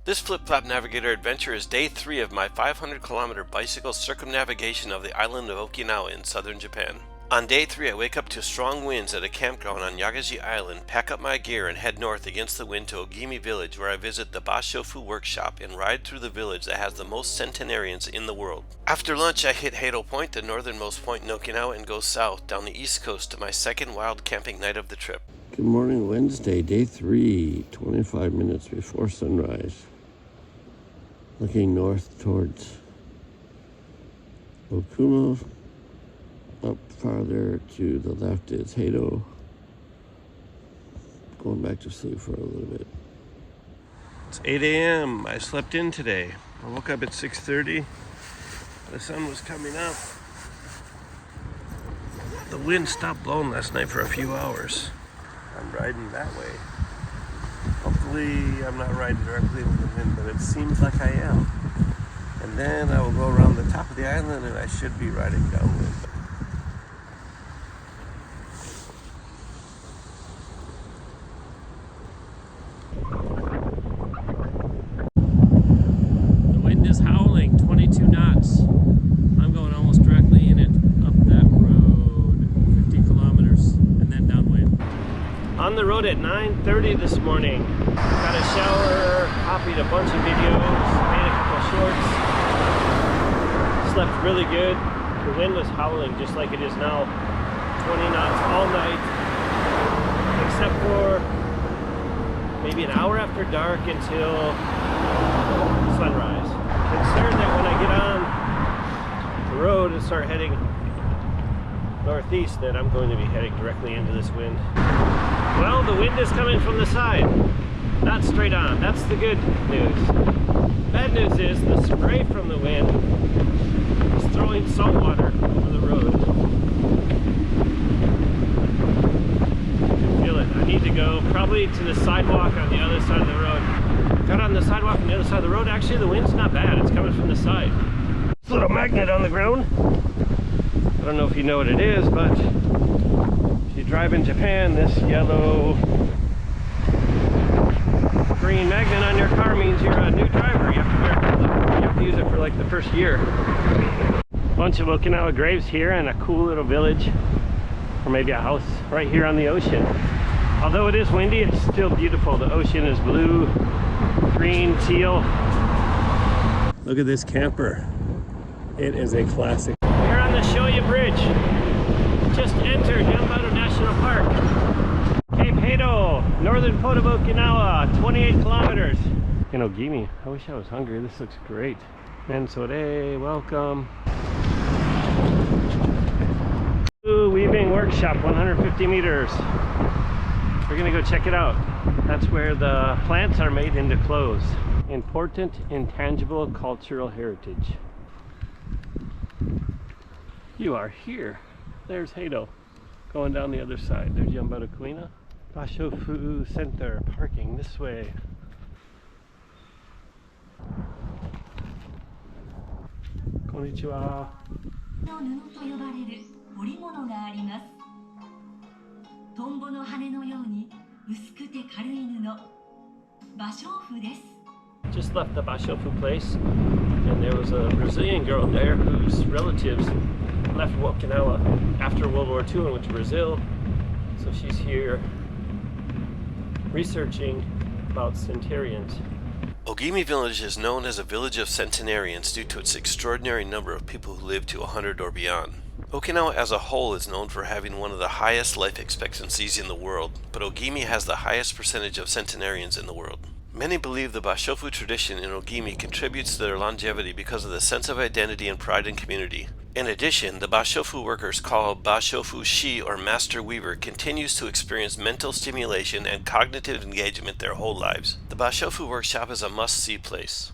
This Flip Flop Navigator adventure is day 3 of my 500-kilometer bicycle circumnavigation of the island of Okinawa in southern Japan. On day 3, I wake up to strong winds at a campground on Yagaji Island, pack up my gear, and head north against the wind to Ogimi Village, where I visit the Bashofu workshop and ride through the village that has the most centenarians in the world. After lunch, I hit Hedo Point, the northernmost point in Okinawa, and go south down the east coast to my second wild camping night of the trip. Good morning, Wednesday, day 3, 25 minutes before sunrise. Looking north towards Okinawa. Up farther to the left is Hedo. Going back to sleep for a little bit. It's 8 a.m. I slept in today. I woke up at 6:30. The sun was coming up. The wind stopped blowing last night for a few hours. I'm riding that way. Hopefully I'm not riding directly with the wind, but it seems like I am. And then I will go around the top of the island and I should be riding downwind. The wind is howling, 22 knots. I'm going almost directly in it, up that road, 50 kilometers, and then downwind. On the road at 9:30 this morning. Got a shower, copied a bunch of videos, made a couple shorts. Slept really good. The wind was howling just like it is now. 20 knots all night, except for maybe an hour after dark until sunrise. Concerned that when I get on the road and start heading northeast, that I'm going to be heading directly into this wind. Well, the wind is coming from the side, not straight on. That's the good news. Bad news is the spray from the wind is throwing salt water over the road. I can feel it. I need to go probably to the sidewalk on the other side of the road. Got on the sidewalk on the other side of the road. Actually, the wind's not bad. It's coming from the side. This little magnet on the ground. I don't know if you know what it is, but if you drive in Japan, this yellow green magnet on your car means you're a new driver. You have to wear it. You have to use it for like the first year. Bunch of Okinawa graves here and a cool little village, or maybe a house right here on the ocean. Although it is windy, it's still beautiful. The ocean is blue, green, teal. Look at this camper. It is a classic. We're on the Shoya Bridge. Just entered Yagaji National Park. Cape Hedo, northern point of Okinawa, 28 kilometers. In Ogimi, I wish I was hungry. This looks great. Mansore, welcome. Ooh, weaving workshop, 150 meters. We're gonna go check it out. That's where the plants are made into clothes. Important intangible cultural heritage. You are here. There's Hedo. Going down the other side. There's Yambara Kuina. Bashofu Center. Parking this way. Konnichiwa. Just left the Bashofu place, and there was a Brazilian girl there whose relatives left Okinawa after World War II and went to Brazil. So she's here researching about Centenarians. Ogimi Village is known as a village of centenarians due to its extraordinary number of people who live to 100 or beyond. Okinawa as a whole is known for having one of the highest life expectancies in the world, but Ogimi has the highest percentage of centenarians in the world. Many believe the Bashofu tradition in Ogimi contributes to their longevity because of the sense of identity and pride in community. In addition, the Bashofu workers called Bashofu Shi or Master Weaver continues to experience mental stimulation and cognitive engagement their whole lives. The Bashofu workshop is a must-see place.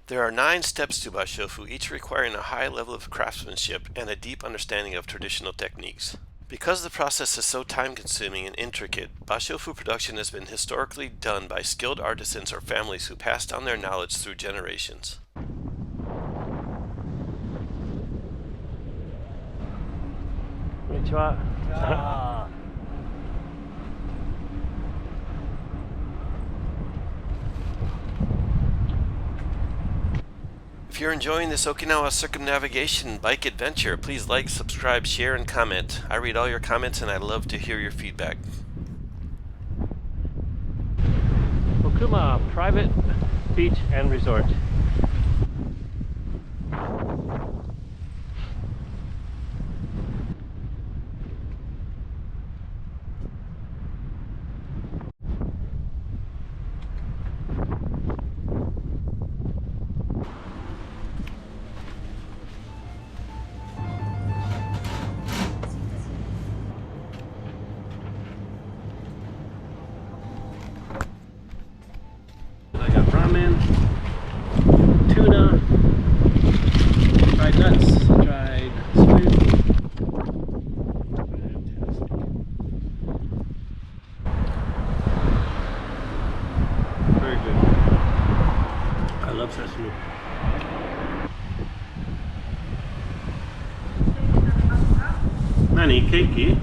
There are 9 steps to Bashofu, each requiring a high level of craftsmanship and a deep understanding of traditional techniques. Because the process is so time-consuming and intricate, Bashofu production has been historically done by skilled artisans or families who pass down their knowledge through generations. Konnichiwa. If you're enjoying this Okinawa circumnavigation bike adventure, please like, subscribe, share, and comment. I read all your comments and I love to hear your feedback. Okuma Private Beach and Resort. I got ramen, tuna, dried nuts, dried squid. Fantastic. Very good. I love sesame. 何？ケーキ？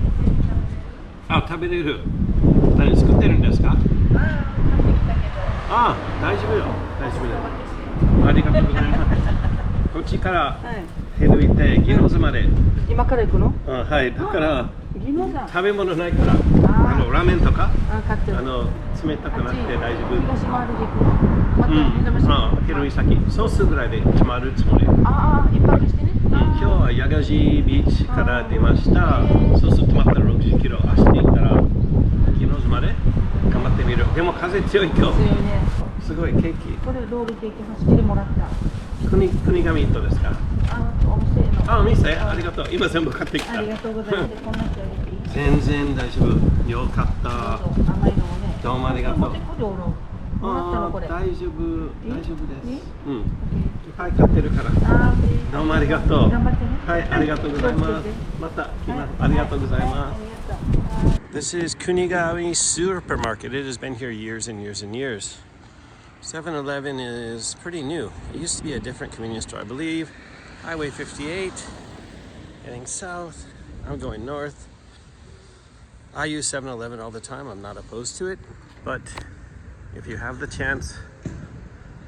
あ、食べれる。何作ってるんですか？ああ、大丈夫よ。大丈夫よ。ありがとうございます。こっちからヘド行ってギノズまで。今から行くの？はい。だからギノズ。食べ物ないから。ラーメンとか冷たくなって大丈夫。東回りで行くの？ヘド先。ソースぐらいで決まるつもり。ああ、一泊してね。今日はヤガジビーチから出ました。ソース止まったら60キロ。明日行ったらギノズまで頑張ってみる。でも風強い今日。強いね。すごいケーキ。これロールケーキ走ってもらった。国神とですか？お店の。お店ありがとう。今全部買ってきた。ありがとうございます。こんな人あげていい？全然大丈夫。よかった。甘いのもね。どうもありがとう。もらったのこれ。大丈夫です。うん。いっぱい買ってるから。どうもありがとう。頑張ってね。はい、ありがとうございます。また来ます。ありがとうございます。This is Kunigami supermarket. It has been here years and years and years. 7-Eleven is pretty new. It used to be a different convenience store, I believe. Highway 58, heading south. I'm going north. I use 7-Eleven all the time. I'm not opposed to it, but if you have the chance,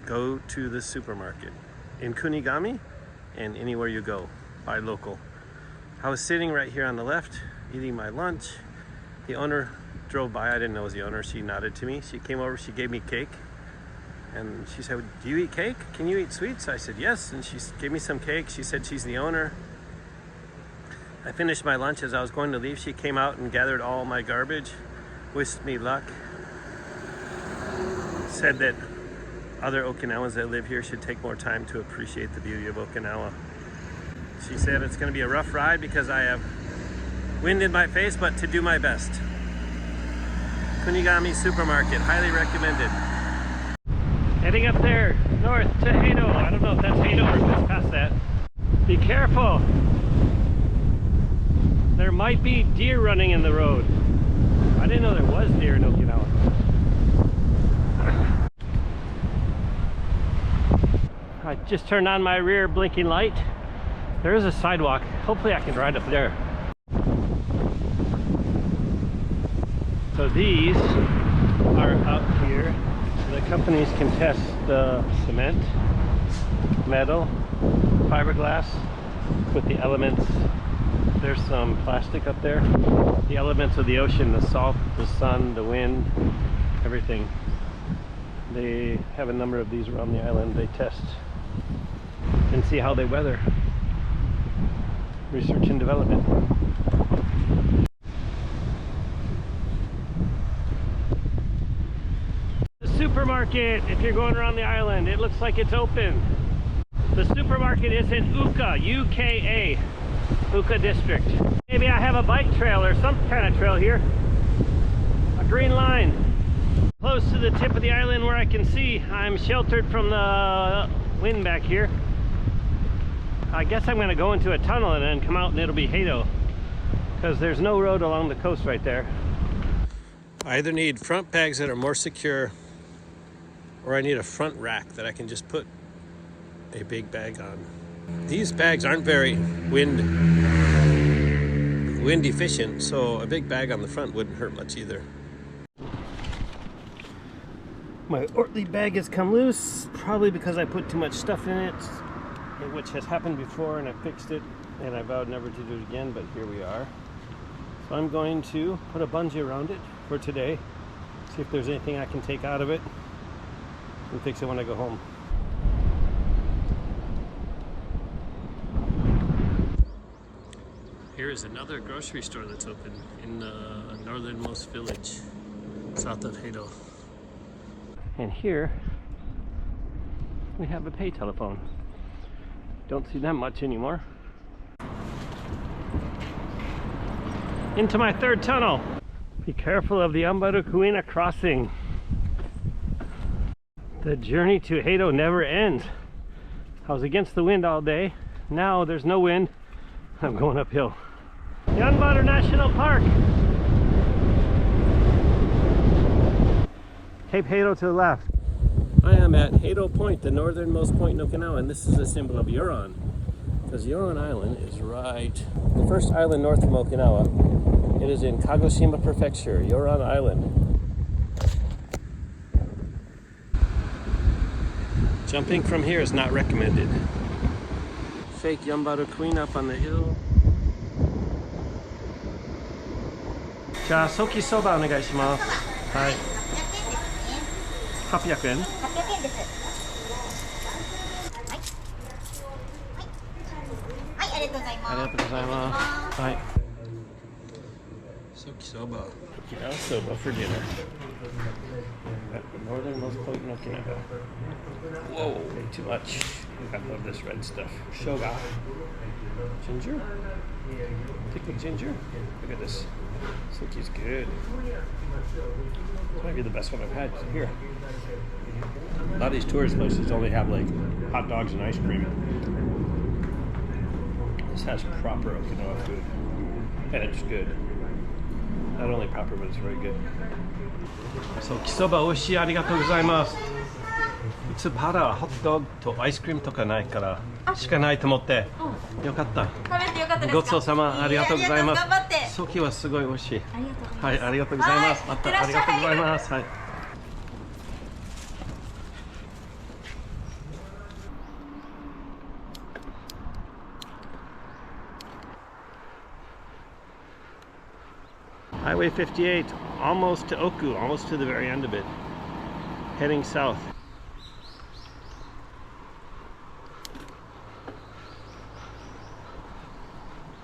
go to the supermarket in Kunigami and anywhere you go, buy local. I was sitting right here on the left, eating my lunch. The owner drove by. I didn't know it was the owner. She nodded to me. She came over, she gave me cake. And she said, do you eat cake? Can you eat sweets? I said, yes. And she gave me some cake. She said she's the owner. I finished my lunch. As I was going to leave, she came out and gathered all my garbage, wished me luck, said that other Okinawans that live here should take more time to appreciate the beauty of Okinawa. She said it's going to be a rough ride because I have wind in my face, but to do my best. Kunigami Supermarket, highly recommended. Heading up there, north to Hedo. I don't know if that's Hedo or if it's past that. Be careful. There might be deer running in the road. I didn't know there was deer in Okinawa. I just turned on my rear blinking light. There is a sidewalk. Hopefully I can ride up there. So these are up here. The companies can test the cement, metal, fiberglass with the elements. There's some plastic up there. The elements of the ocean, the salt, the sun, the wind, everything. They have a number of these around the island. They test and see how they weather. Research and development. Supermarket, if you're going around the island, it looks like it's open. The supermarket is in Uka, UKA, Uka district. Maybe I have a bike trail or some kind of trail here. A green line. Close to the tip of the island where I can see. I'm sheltered from the wind back here. I guess I'm going to go into a tunnel and then come out and it'll be Hedo, because there's no road along the coast right there. I either need front bags that are more secure, or I need a front rack that I can just put a big bag on. These bags aren't very wind efficient, so a big bag on the front wouldn't hurt much either. My Ortlieb bag has come loose, probably because I put too much stuff in it. which has happened before, and I fixed it, and I vowed never to do it again, but here we are. So I'm going to put a bungee around it for today, see if there's anything I can take out of it, and fix it when I go home. Here is another grocery store that's open in the northernmost village, south of Hedo. And here we have a pay telephone. Don't see them much anymore. Into my third tunnel. Be careful of the Yambaru-Kuina crossing. The journey to Hedo never ends. I was against the wind all day. Now there's no wind. I'm going uphill. Yambaru National Park. Cape Hedo to the left. I am at Hedo Point, the northernmost point in Okinawa, and this is a symbol of Huron. Because Huron Island is right, the first island north from Okinawa. It is in Kagoshima Prefecture, Huron Island. Jumping from here is not recommended. Fake Yambaru-Queen up on the hill. じゃあ、ソキそばお願いします。はい。800円。800円です。はい。はい、ありがとうございます。ありがとうございます。はい。Soki soba. Okinawa soba for dinner. At the northernmost point in Okinawa. Whoa, way too much. I love this red stuff. Shoga. Ginger? Pickled ginger? Look at this. Soki's good. This might be the best one I've had here. A lot of these tourist places only have like hot dogs and ice cream. This has proper Okinawa food. And it's good. Not only proper, but it's very good. Soki soba 美味しい、ありがとうございます。いつまだホットドッグとアイスクリームとかないからしかないと思って、よかった。食べてよかったですか。ごちそうさま、ありがとうございます。頑張って。ソキはすごい美味しい。ありがとうございます。はい、ありがとうございます。またありがとうございます。はい。Highway 58, almost to Oku, almost to the very end of it, heading south.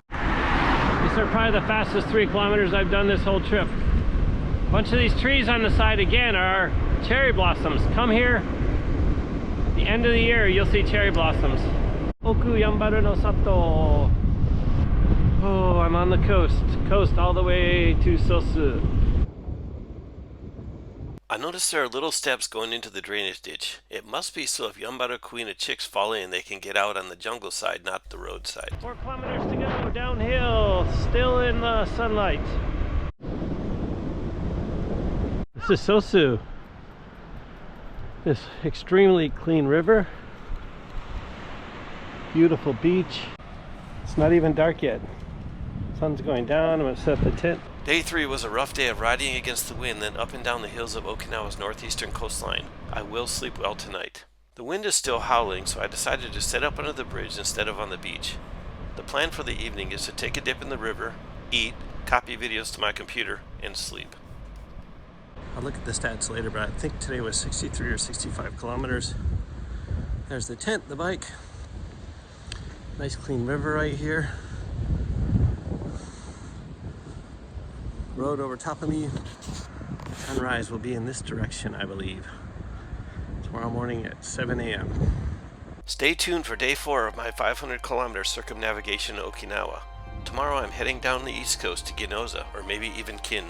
These are probably the fastest 3 kilometers I've done this whole trip. A bunch of these trees on the side again are cherry blossoms. Come here, at the end of the year you'll see cherry blossoms. Oku Yambaru no Sato. Oh, I'm on the coast all the way to Sosu. I noticed there are little steps going into the drainage ditch. It must be so if Yambaru-Kuina chicks fall in, they can get out on the jungle side, not the road side. 4 kilometers to go, downhill, still in the sunlight. This is Sosu. This extremely clean river. Beautiful beach. It's not even dark yet. Sun's going down. I'm going to set up the tent. Day 3 was a rough day of riding against the wind, then up and down the hills of Okinawa's northeastern coastline. I will sleep well tonight. The wind is still howling, so I decided to set up under the bridge instead of on the beach. The plan for the evening is to take a dip in the river, eat, copy videos to my computer, and sleep. I'll look at the stats later, but I think today was 63 or 65 kilometers. There's the tent, the bike. Nice clean river right here. Road over top of me. Sunrise will be in this direction, I believe. Tomorrow morning at 7 a.m. Stay tuned for day 4 of my 500-kilometer circumnavigation to Okinawa. Tomorrow I'm heading down the east coast to Ginoza, or maybe even Kin.